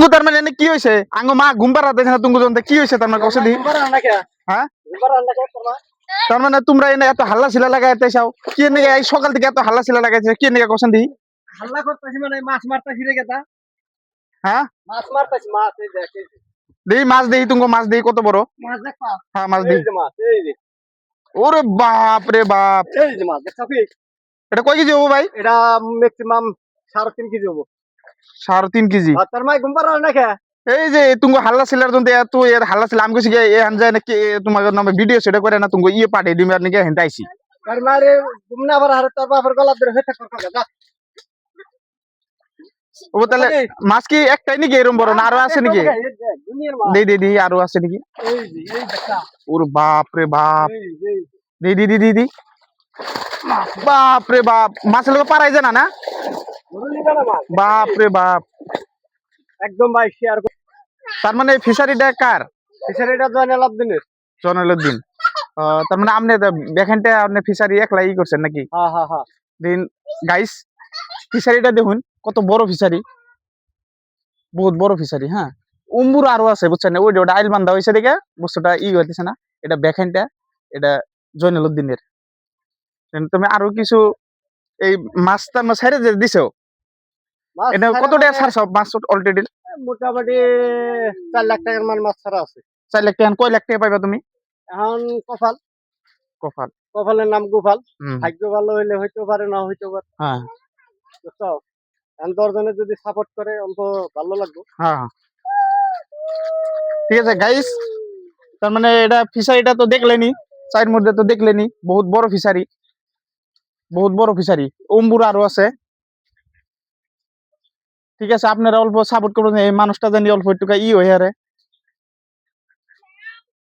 তুঙ্গু তার মানে এনে কি হয়েছে আঙ্গ মা ঘুমবার রাতে না তুঙ্গু জনতে কি হয়েছে তার মানে কষে দি হ্যাঁ তার মানে তোমরা এনে এত হাল্লা ছিলা লাগাইতে চাও কি এনে এই সকাল থেকে এত হাল্লা ছিলা লাগাইছে কি এনে কষেন দি হাল্লা করতেছি মানে মাছ মারতেছি রে গেতা হ্যাঁ মাছ মারতেছি মাছ এই দেখ এই যে। দেই মাছ দেই তুঙ্গু মাছ দেই কত বড় মাছ দেখ পাও হ্যাঁ মাছ এই দেই যে মাছ এই যে ওরে বাপ রে বাপ এই যে মাছ দেখছ কি এটা কয় কেজি হবো ভাই এটা ম্যাক্সিমাম 3.5 কেজি হবো 3.5 কেজি তার মাই ঘুমবার না কে এই যে তুঙ্গু হাল্লা ছিলার জন্য এত এর হাল্লা ছিল আমি কইছি এ আনজায় নাকি তোমার নামে ভিডিও সেটা করে না তুঙ্গু ইয়ে পাঠিয়ে দিমি আর নাকি হেনতে আইছি তার মারে ঘুমনা আবার হারে তোর বাপের গলা ধরে হইতে কথা যা ও তাহলে মাছ কি একটাই নাকি এরকম বড় না আরো আছে নাকি দুনিয়ার মাছ দেই দেই দেই আরো আছে নাকি এই যে এই দেখা ওরে বাপ রে বাপ এই যে দেই দেই দেই দেই বাপ রে বাপ মাছের লোক পারাই জানা না ধরে নিবা না মাছ বাপ রে বাপ একদম ভাই শেয়ার তার মানে ফিশারিটা কার ফিশারিটা জয়নাল আব্দিনের জয়নালউদ্দিন তার মানে আপনি দেখেনটা আপনি ফিশারি একলাই করছেন নাকি হ্যাঁ হ্যাঁ হ্যাঁ দিন গাইস ফিশারিটা দেখুন কত বড় ফিশারি বহুত বড় ফিশারি হ্যাঁ উম্বুর আরো আছে বুঝছেন না ওইটা আইল বান্ধা হয়েছে দেখে বস্তুটা হইতেছে না এটা ব্যাকহ্যান্ডটা এটা জয়নালউদ্দিনের তুমি আরো কিছু এই মাছটা ছেড়ে যে দিছো মাছ এটা কত টাকা ছাড়ছ মাছ অলরেডি মোটামুটি 4 লাখ টাকার মাছ ছাড়া আছে 4 লাখ টাকা কয় লাখ টাকা পাইবা তুমি এখন কপাল কপাল কপালের নাম গোপাল হুম, ভাগ্য ভালো হইলে হইতে পারে না হইতে পারে হ্যাঁ বুঝছো এখন 10 জনে যদি সাপোর্ট করে অল্প ভালো লাগবে হ্যাঁ হ্যাঁ। ঠিক আছে গাইস তার মানে এটা ফিশারিটা তো দেখলেনি সাইড মধ্যে তো দেখলেনি বহুত বড় ফিশারি বহুত বড় ফিশারি অম্বুর আরো আছে ঠিক আছে আপনারা অল্প সাপোর্ট করুন এই মানুষটা জানি অল্প একটু হয়ে আরে